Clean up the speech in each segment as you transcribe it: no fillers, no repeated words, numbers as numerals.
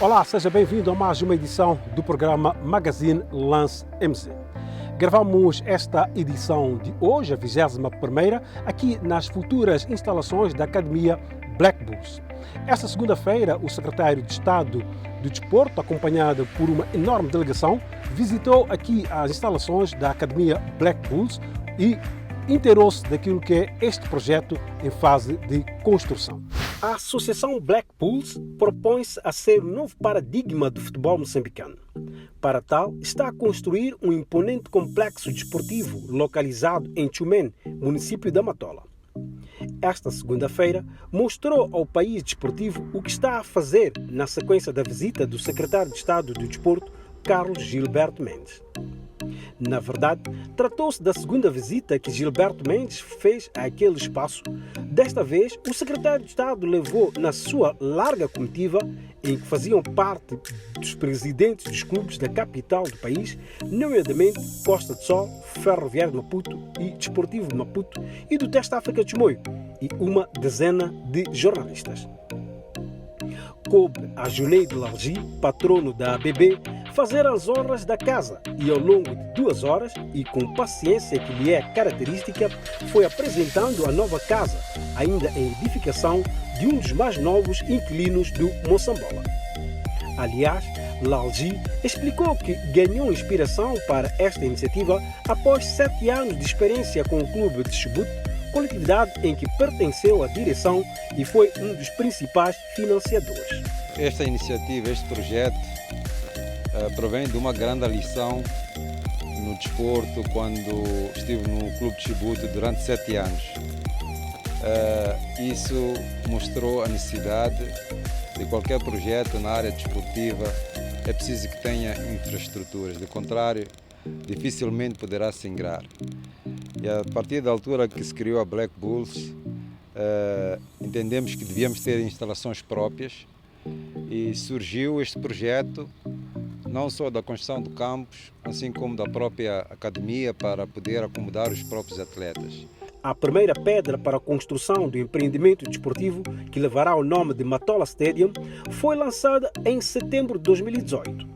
Olá, seja bem-vindo a mais uma edição do programa Magazine Lance MZ. Gravamos esta edição de hoje, a 21ª, aqui nas futuras instalações da Academia Black Bulls. Esta segunda-feira, o secretário de Estado do Desporto, acompanhado por uma enorme delegação, visitou aqui as instalações da Academia Black Bulls e inteirou-se daquilo que é este projeto em fase de construção. A Associação Black Bulls propõe-se a ser um novo paradigma do futebol moçambicano. Para tal, está a construir um imponente complexo desportivo localizado em Chumene, município da Matola. Esta segunda-feira mostrou ao país desportivo o que está a fazer na sequência da visita do secretário de Estado do Desporto, Carlos Gilberto Mendes. Na verdade, tratou-se da segunda visita que Gilberto Mendes fez àquele espaço. Desta vez, o secretário de Estado levou na sua larga comitiva, em que faziam parte dos presidentes dos clubes da capital do país, nomeadamente Costa de Sol, Ferroviário de Maputo e Desportivo de Maputo e do Teste África de Chimoio, e uma dezena de jornalistas. Coube a Junaid Largi, patrono da ABB, fazer as honras da casa e ao longo de 2 horas e com paciência que lhe é característica, foi apresentando a nova casa, ainda em edificação, de um dos mais novos inquilinos do Moçambola. Aliás, Largi explicou que ganhou inspiração para esta iniciativa após 7 anos de experiência com o clube de Chubut, coletividade em que pertenceu à direção e foi um dos principais financiadores. Esta iniciativa, este projeto, provém de uma grande lição no desporto quando estive no Clube de Chubut durante 7 anos. Isso mostrou a necessidade de qualquer projeto na área desportiva, é preciso que tenha infraestruturas, de contrário, dificilmente poderá se ingrar. E a partir da altura que se criou a Black Bulls, entendemos que devíamos ter instalações próprias e surgiu este projeto não só da construção do campus, assim como da própria academia para poder acomodar os próprios atletas. A primeira pedra para a construção do empreendimento desportivo, que levará o nome de Matola Stadium, foi lançada em setembro de 2018.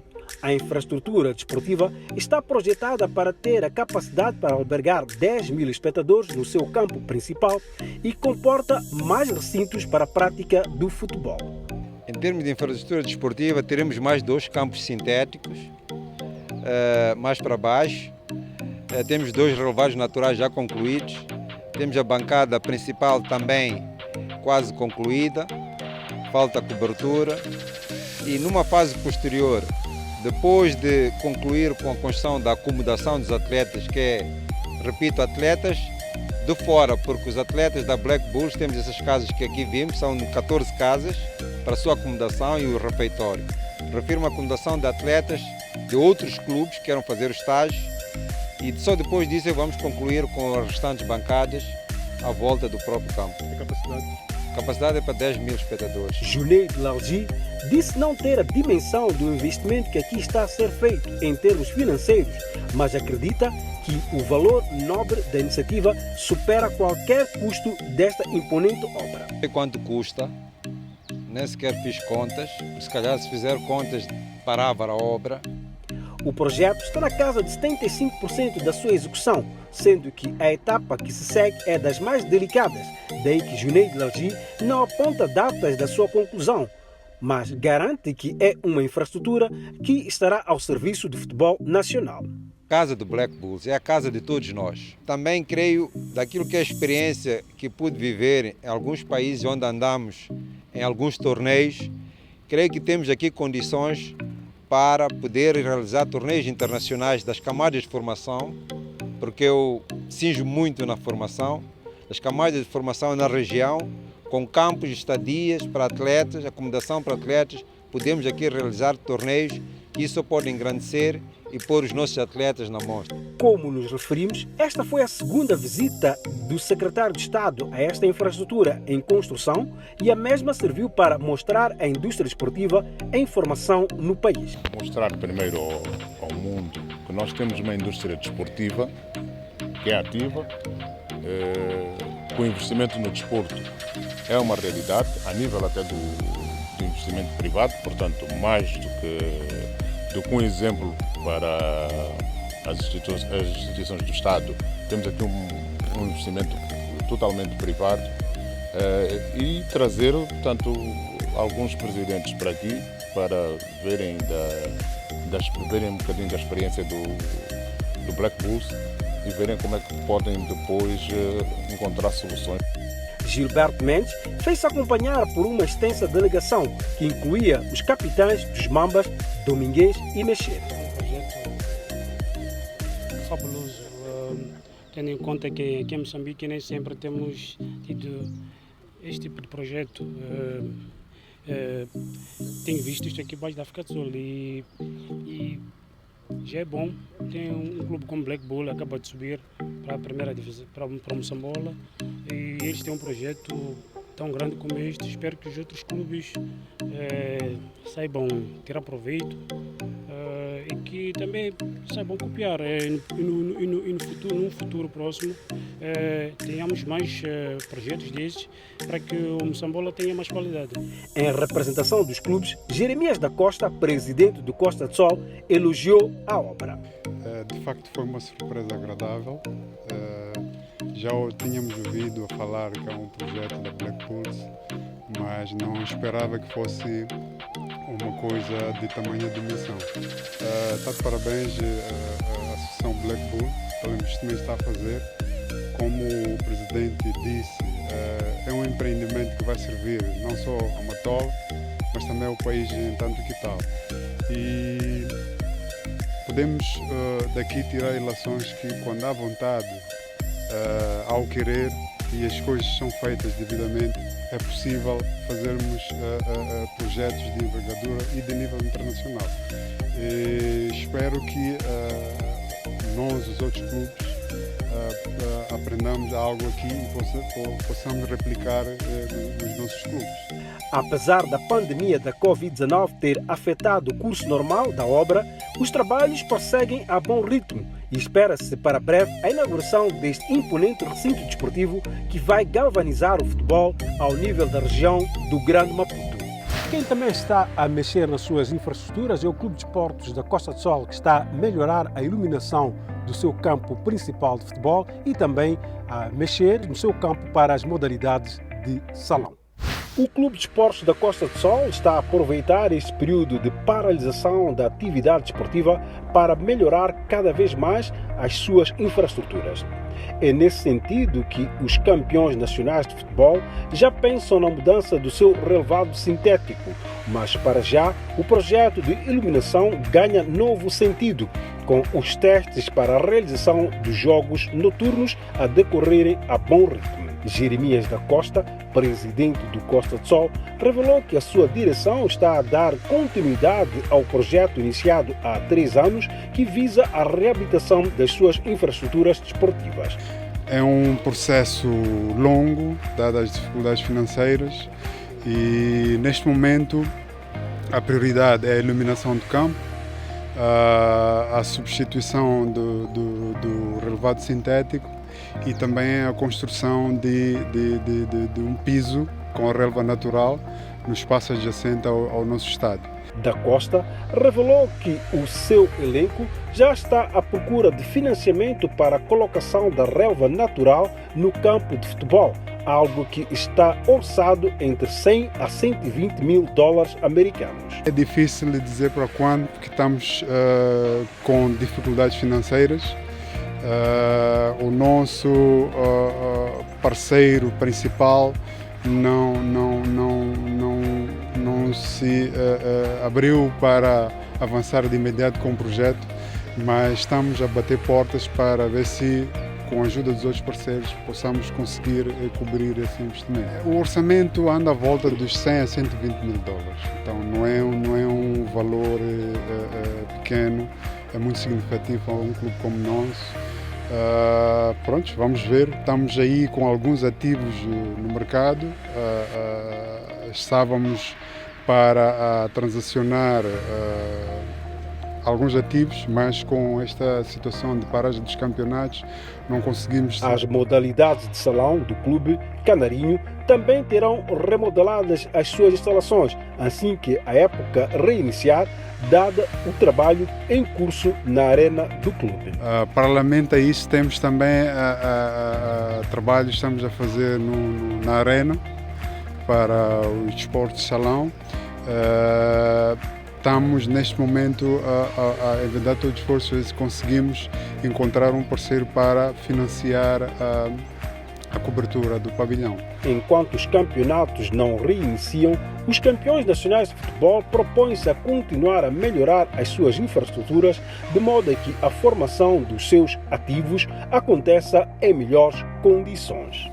A infraestrutura desportiva está projetada para ter a capacidade para albergar 10 mil espectadores no seu campo principal e comporta mais recintos para a prática do futebol. Em termos de infraestrutura desportiva, teremos mais 2 campos sintéticos, mais para baixo. Temos 2 relevados naturais já concluídos. Temos a bancada principal também quase concluída, falta cobertura. E numa fase posterior, depois de concluir com a construção da acomodação dos atletas, que é, repito, atletas de fora, porque os atletas da Black Bulls, temos essas casas que aqui vimos, são 14 casas para a sua acomodação e o refeitório. Refiro uma acomodação de atletas de outros clubes que queiram fazer o estágio e só depois disso vamos concluir com as restantes bancadas à volta do próprio campo. A capacidade? A capacidade é para 10 mil espectadores. Junaid Largi disse não ter a dimensão do investimento que aqui está a ser feito em termos financeiros, mas acredita que o valor nobre da iniciativa supera qualquer custo desta imponente obra. E quanto custa? Nem sequer fiz contas, se calhar se fizer contas parava a obra. O projeto está na casa de 75% da sua execução, sendo que a etapa que se segue é das mais delicadas, daí que Junaid Largi não aponta datas da sua conclusão, mas garante que é uma infraestrutura que estará ao serviço do futebol nacional. A casa do Black Bulls é a casa de todos nós. Também creio daquilo que é a experiência que pude viver em alguns países onde andamos, em alguns torneios, creio que temos aqui condições para poder realizar torneios internacionais das camadas de formação, porque eu cinjo muito na formação, as camadas de formação na região, com campos, estadias para atletas, acomodação para atletas, podemos aqui realizar torneios que isso pode engrandecer e pôr os nossos atletas na mostra. Como nos referimos, esta foi a segunda visita do secretário de Estado a esta infraestrutura em construção e a mesma serviu para mostrar a indústria esportiva em formação no país. Mostrar primeiro ao mundo que nós temos uma indústria desportiva que é ativa, com investimento no desporto é uma realidade, a nível até do investimento investimento privado, portanto, mais do que um exemplo para as instituições do Estado. Temos aqui um investimento totalmente privado e trazer, portanto, alguns presidentes para aqui para verem um bocadinho da experiência do Black Bulls e verem como é que podem depois encontrar soluções. Gilberto Mendes fez-se acompanhar por uma extensa delegação que incluía os capitães dos Mambas, Domingues e Mexer. Um projeto fabuloso, tendo em conta que aqui em Moçambique nem sempre temos tido este tipo de projeto. Tenho visto isto aqui abaixo da África do Sul e já é bom. Tem um clube como Black Bull, acaba de subir para a primeira divisão, para Moçambola, e eles têm um projeto tão grande como este. Espero que os outros clubes saibam tirar proveito e que também saibam copiar e no futuro próximo tenhamos mais projetos desses para que o Moçambola tenha mais qualidade. Em representação dos clubes, Jeremias da Costa, presidente do Costa de Sol, elogiou a obra. De facto foi uma surpresa agradável. Já tínhamos ouvido a falar que é um projeto da Black Bulls, mas não esperava que fosse uma coisa de tamanha dimensão. Está de parabéns a Associação Black Bull pelo investimento que está a fazer. Como o presidente disse, é um empreendimento que vai servir não só a Matol, mas também ao país em tanto que tal. E podemos daqui tirar ilações que quando há vontade, ao querer e as coisas são feitas devidamente, é possível fazermos projetos de envergadura e de nível internacional. E espero que nós, os outros clubes, aprendamos algo aqui e possamos replicar nos nossos clubes. Apesar da pandemia da Covid-19 ter afetado o curso normal da obra, os trabalhos prosseguem a bom ritmo e espera-se para breve a inauguração deste imponente recinto desportivo que vai galvanizar o futebol ao nível da região do Grande Maputo. Quem também está a mexer nas suas infraestruturas é o Clube de Esportes da Costa do Sol, que está a melhorar a iluminação do seu campo principal de futebol e também a mexer no seu campo para as modalidades de salão. O Clube de Esportes da Costa do Sol está a aproveitar este período de paralisação da atividade desportiva para melhorar cada vez mais as suas infraestruturas. É nesse sentido que os campeões nacionais de futebol já pensam na mudança do seu relevado sintético, mas para já o projeto de iluminação ganha novo sentido, com os testes para a realização dos jogos noturnos a decorrerem a bom ritmo. Jeremias da Costa, presidente do Costa do Sol, revelou que a sua direção está a dar continuidade ao projeto iniciado há 3 anos que visa a reabilitação das suas infraestruturas desportivas. É um processo longo, dadas as dificuldades financeiras, e neste momento a prioridade é a iluminação do campo, a substituição do relevado sintético e também a construção de um piso com a relva natural no espaço adjacente ao nosso estádio. Da Costa revelou que o seu elenco já está à procura de financiamento para a colocação da relva natural no campo de futebol, algo que está orçado entre 100 a 120 mil dólares americanos. É difícil dizer para quando, porque estamos com dificuldades financeiras. O nosso parceiro principal não se abriu para avançar de imediato com o projeto, mas estamos a bater portas para ver se, com a ajuda dos outros parceiros, possamos conseguir cobrir esse investimento. O orçamento anda à volta dos 100 a 120 mil dólares, então não é um valor pequeno, é muito significativo a um clube como nós. Pronto, vamos ver, estamos aí com alguns ativos no mercado, estávamos para transacionar alguns ativos, mas com esta situação de paragem dos campeonatos não conseguimos. As modalidades de salão do clube canarinho também terão remodeladas as suas instalações, assim que a época reiniciar, dada o trabalho em curso na arena do clube. Paralelamente a isso, temos também trabalho que estamos a fazer na arena para o desporto de salão. Estamos neste momento a envidar todo o esforço se conseguimos encontrar um parceiro para financiar a cobertura do pavilhão. Enquanto os campeonatos não reiniciam, os campeões nacionais de futebol propõem-se a continuar a melhorar as suas infraestruturas de modo a que a formação dos seus ativos aconteça em melhores condições.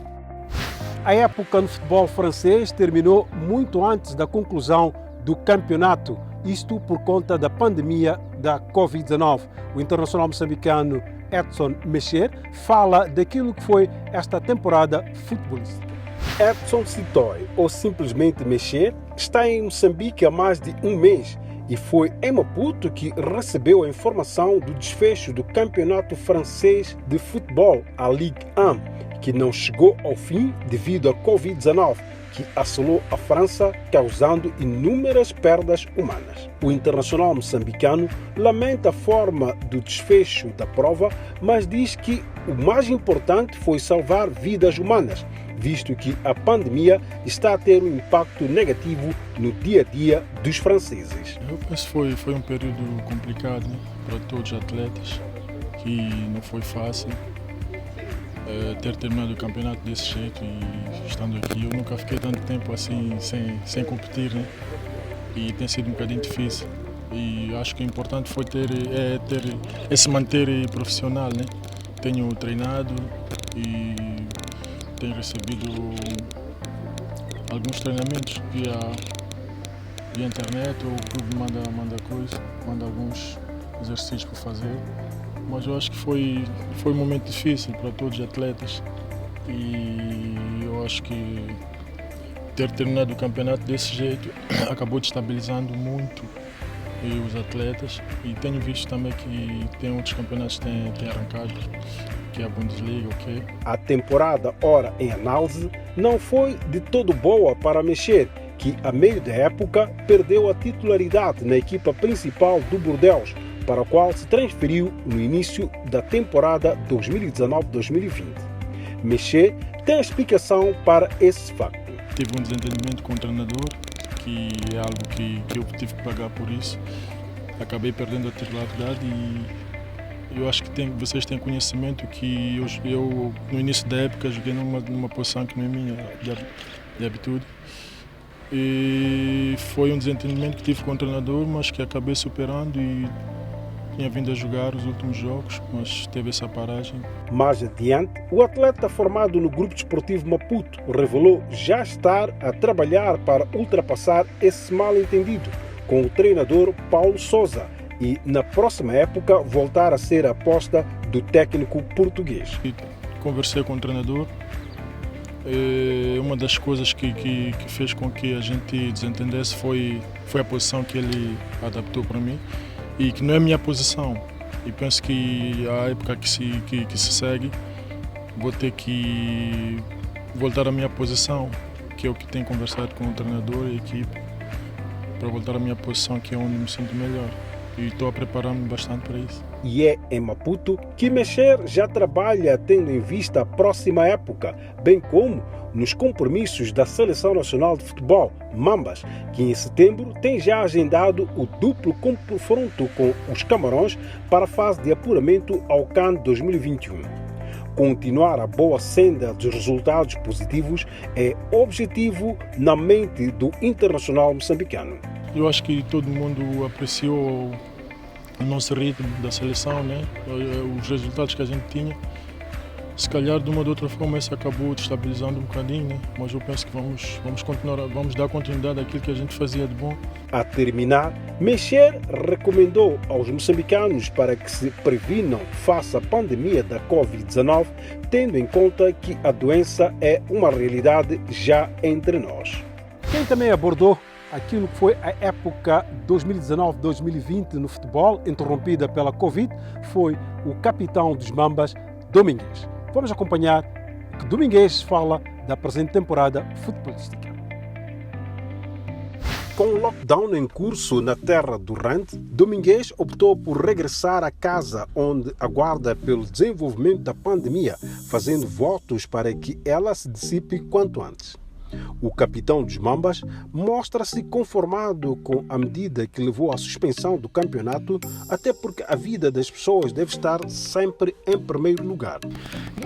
A época no futebol francês terminou muito antes da conclusão do campeonato, isto por conta da pandemia da Covid-19. O internacional moçambicano Edson Mecher fala daquilo que foi esta temporada futebolística. Edson Sitoy, ou simplesmente Mecher, está em Moçambique há mais de um mês e foi em Maputo que recebeu a informação do desfecho do campeonato francês de futebol, a Ligue 1, que não chegou ao fim devido à Covid-19, que assolou a França, causando inúmeras perdas humanas. O internacional moçambicano lamenta a forma do desfecho da prova, mas diz que o mais importante foi salvar vidas humanas, visto que a pandemia está a ter um impacto negativo no dia a dia dos franceses. Eu penso que foi um período complicado, né, para todos os atletas, que não foi fácil. Ter terminado o campeonato desse jeito e estando aqui, eu nunca fiquei tanto tempo assim sem competir, né? E tem sido um bocadinho difícil. E acho que o importante foi se manter profissional, né? Tenho treinado e tenho recebido alguns treinamentos via internet, ou o clube manda alguns exercícios para fazer. Mas eu acho que foi um momento difícil para todos os atletas e eu acho que ter terminado o campeonato desse jeito acabou destabilizando muito os atletas, e tenho visto também que tem outros campeonatos que têm arrancado, que é a Bundesliga, ok? A temporada ora em análise não foi de todo boa para Mecher, que a meio da época perdeu a titularidade na equipa principal do Bordeaux, para a qual se transferiu no início da temporada 2019-2020. Mecher tem explicação para esse facto. Tive um desentendimento com o treinador, que é algo que eu tive que pagar por isso. Acabei perdendo a titularidade e eu acho que vocês têm conhecimento que eu no início da época joguei numa posição que não é minha de habitude. E foi um desentendimento que tive com o treinador, mas que acabei superando e tinha vindo a jogar os últimos jogos, mas teve essa paragem. Mais adiante, o atleta formado no Grupo Desportivo Maputo revelou já estar a trabalhar para ultrapassar esse mal-entendido com o treinador Paulo Sousa e, na próxima época, voltar a ser a aposta do técnico português. Conversei com o treinador. Uma das coisas que fez com que a gente desentendesse foi a posição que ele adaptou para mim, e que não é a minha posição. E penso que a época que se segue, vou ter que voltar à minha posição, que é o que tenho conversado com o treinador e a equipe, para voltar à minha posição, que é onde me sinto melhor. E estou a preparar-me bastante para isso. E é em Maputo que Mecher já trabalha tendo em vista a próxima época, bem como nos compromissos da Seleção Nacional de Futebol, Mambas, que em setembro tem já agendado o duplo confronto com os Camarões para a fase de apuramento ao CAN 2021. Continuar a boa senda dos resultados positivos é objetivo na mente do internacional moçambicano. Eu acho que todo mundo apreciou o nosso ritmo da seleção, né? Os resultados que a gente tinha. Se calhar, de uma ou de outra forma, isso acabou destabilizando um bocadinho, né? Mas eu penso que vamos continuar, vamos dar continuidade àquilo que a gente fazia de bom. A terminar, Mecher recomendou aos moçambicanos para que se previnam face à pandemia da Covid-19, tendo em conta que a doença é uma realidade já entre nós. Quem também abordou aquilo que foi a época 2019-2020 no futebol, interrompida pela Covid, foi o capitão dos Mambas, Domingues. Vamos acompanhar o que Domingues fala da presente temporada futebolística. Com o lockdown em curso na terra do Rande, Domingues optou por regressar à casa onde aguarda pelo desenvolvimento da pandemia, fazendo votos para que ela se dissipe quanto antes. O capitão dos Mambas mostra-se conformado com a medida que levou à suspensão do campeonato, até porque a vida das pessoas deve estar sempre em primeiro lugar.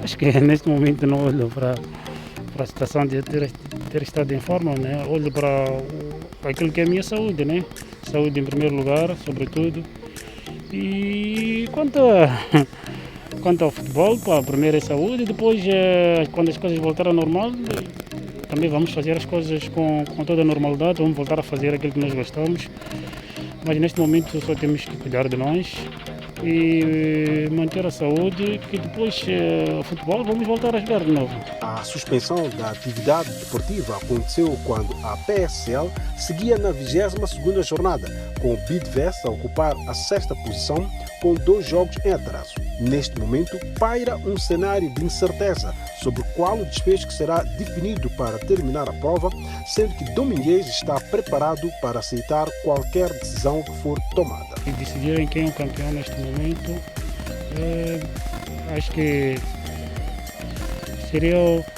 Acho que neste momento não olho para a situação de ter estado em forma, né? Olho para aquilo que é a minha saúde, né? Saúde em primeiro lugar, sobretudo. E quanto ao futebol, pá, primeiro é saúde, depois quando as coisas voltarem ao normal, também vamos fazer as coisas com toda a normalidade, vamos voltar a fazer aquilo que nós gostamos. Mas neste momento só temos que cuidar de nós e manter a saúde, que depois o futebol vamos voltar a jogar de novo. A suspensão da atividade desportiva aconteceu quando a PSL seguia na 22ª jornada, com o Bidvest a ocupar a 6ª posição com 2 jogos em atraso. Neste momento, paira um cenário de incerteza sobre qual o desfecho que será definido para terminar a prova, sendo que Domingues está preparado para aceitar qualquer decisão que for tomada. E decidirem quem é o campeão neste momento, acho que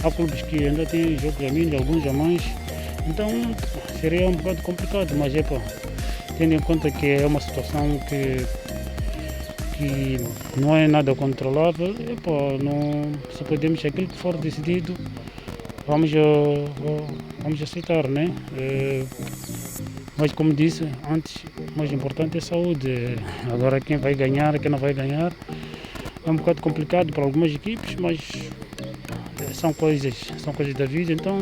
há clubes que ainda têm jogos a menos, alguns a mais, então seria um bocado complicado, mas tendo em conta que é uma situação que não é nada controlável, se podemos, aquilo que for decidido, vamos aceitar, né? Mas como disse antes, o mais importante é a saúde. Agora quem vai ganhar, quem não vai ganhar, é um bocado complicado para algumas equipes, mas são coisas da vida, então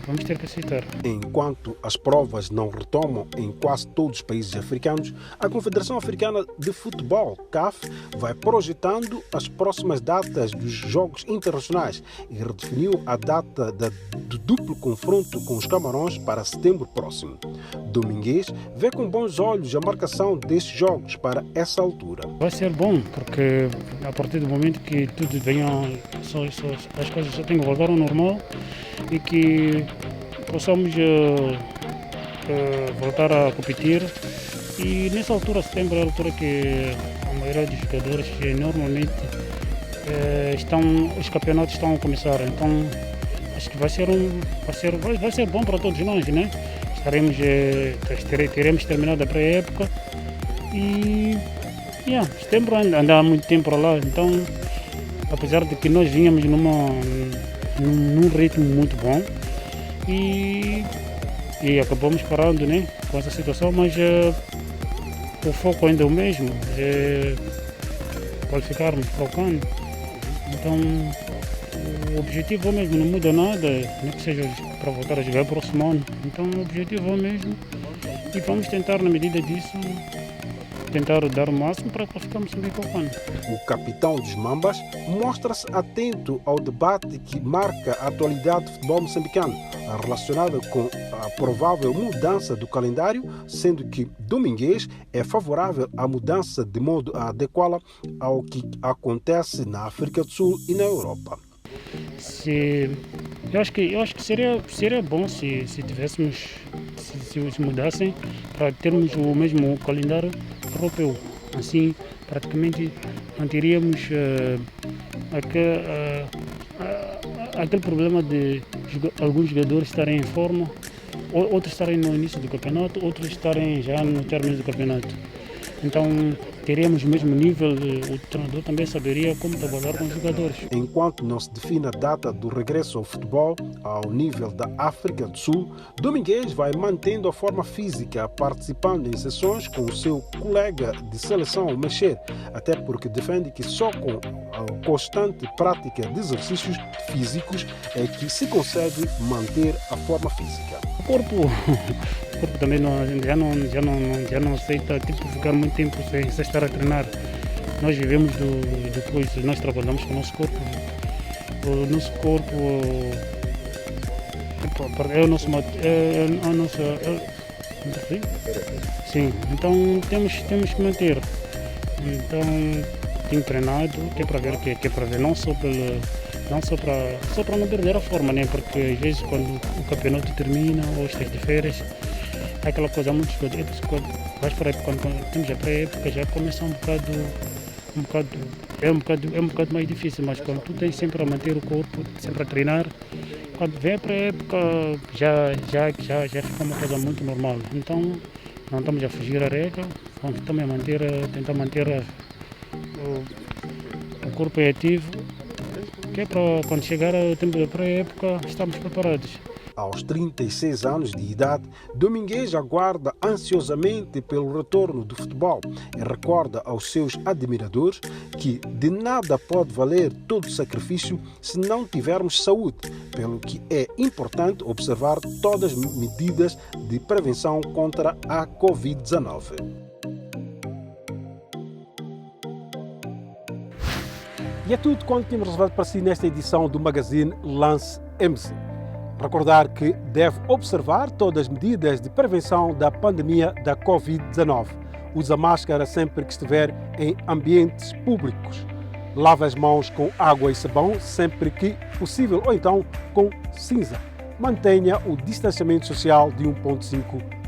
vamos ter que aceitar. Enquanto as provas não retomam em quase todos os países africanos, a Confederação Africana de Futebol, CAF, vai projetando as próximas datas dos Jogos Internacionais e redefiniu a data do duplo confronto com os Camarões para setembro próximo. Domingues vê com bons olhos a marcação destes jogos para essa altura. Vai ser bom, porque a partir do momento que tudo venha, as coisas só têm que voltar ao normal e que possamos voltar a competir. E nessa altura, setembro, é a altura que a maioria dos jogadores normalmente os campeonatos estão a começar. Então acho que vai ser bom para todos nós, né? Teremos terminado a pré-época e setembro ainda há muito tempo para lá. Então, apesar de que nós vínhamos num ritmo muito bom e acabamos parando, né, com essa situação, mas o foco ainda é o mesmo, qualificarmos para o CAN. Então o objetivo é o mesmo, não muda nada, nem que seja para voltar a jogar próximo ano. Então o objetivo é o mesmo e vamos tentar, na medida disso, tentar dar o máximo para qualificarmos também para o CAN. O capitão dos Mambas mostra-se atento ao debate que marca a atualidade do futebol moçambicano, relacionada com a provável mudança do calendário, sendo que Domingues é favorável à mudança de modo a adequá-la ao que acontece na África do Sul e na Europa. Eu acho que seria bom se mudassem para termos o mesmo calendário europeu. Assim, praticamente manteríamos aquele problema de alguns jogadores estarem em forma, outros estarem no início do campeonato, outros estarem já no término do campeonato. Então teríamos o mesmo nível, o treinador também saberia como trabalhar com os jogadores. Enquanto não se define a data do regresso ao futebol ao nível da África do Sul, Domingues vai mantendo a forma física, participando em sessões com o seu colega de seleção Mexer, até porque defende que só com a constante prática de exercícios físicos é que se consegue manter a forma física. O corpo também já não aceita ficar muito tempo sem estar a treinar. Nós vivemos nós trabalhamos com o nosso corpo. O nosso corpo é a nossa. Sim, então temos que manter. Então tenho treinado, que é para ver não só pelo Não só para não perder a forma, né? Porque às vezes quando o campeonato termina ou estás de férias, é aquela coisa muito escondida. Vais para a época, quando temos a pré-época, já começa é um bocado mais difícil, mas quando tu tens sempre a manter o corpo, sempre a treinar, quando vem a pré-época já fica uma coisa muito normal. Então não estamos a fugir à regra, vamos também tentar manter o corpo ativo, que é para quando chegar o tempo da pré-época estamos preparados. Aos 36 anos de idade, Domingues aguarda ansiosamente pelo retorno do futebol e recorda aos seus admiradores que de nada pode valer todo sacrifício se não tivermos saúde, pelo que é importante observar todas as medidas de prevenção contra a Covid-19. E é tudo quanto temos reservado para si nesta edição do Magazine Lance MC. Recordar que deve observar todas as medidas de prevenção da pandemia da Covid-19. Usa máscara sempre que estiver em ambientes públicos. Lave as mãos com água e sabão sempre que possível ou então com cinza. Mantenha o distanciamento social de 1,5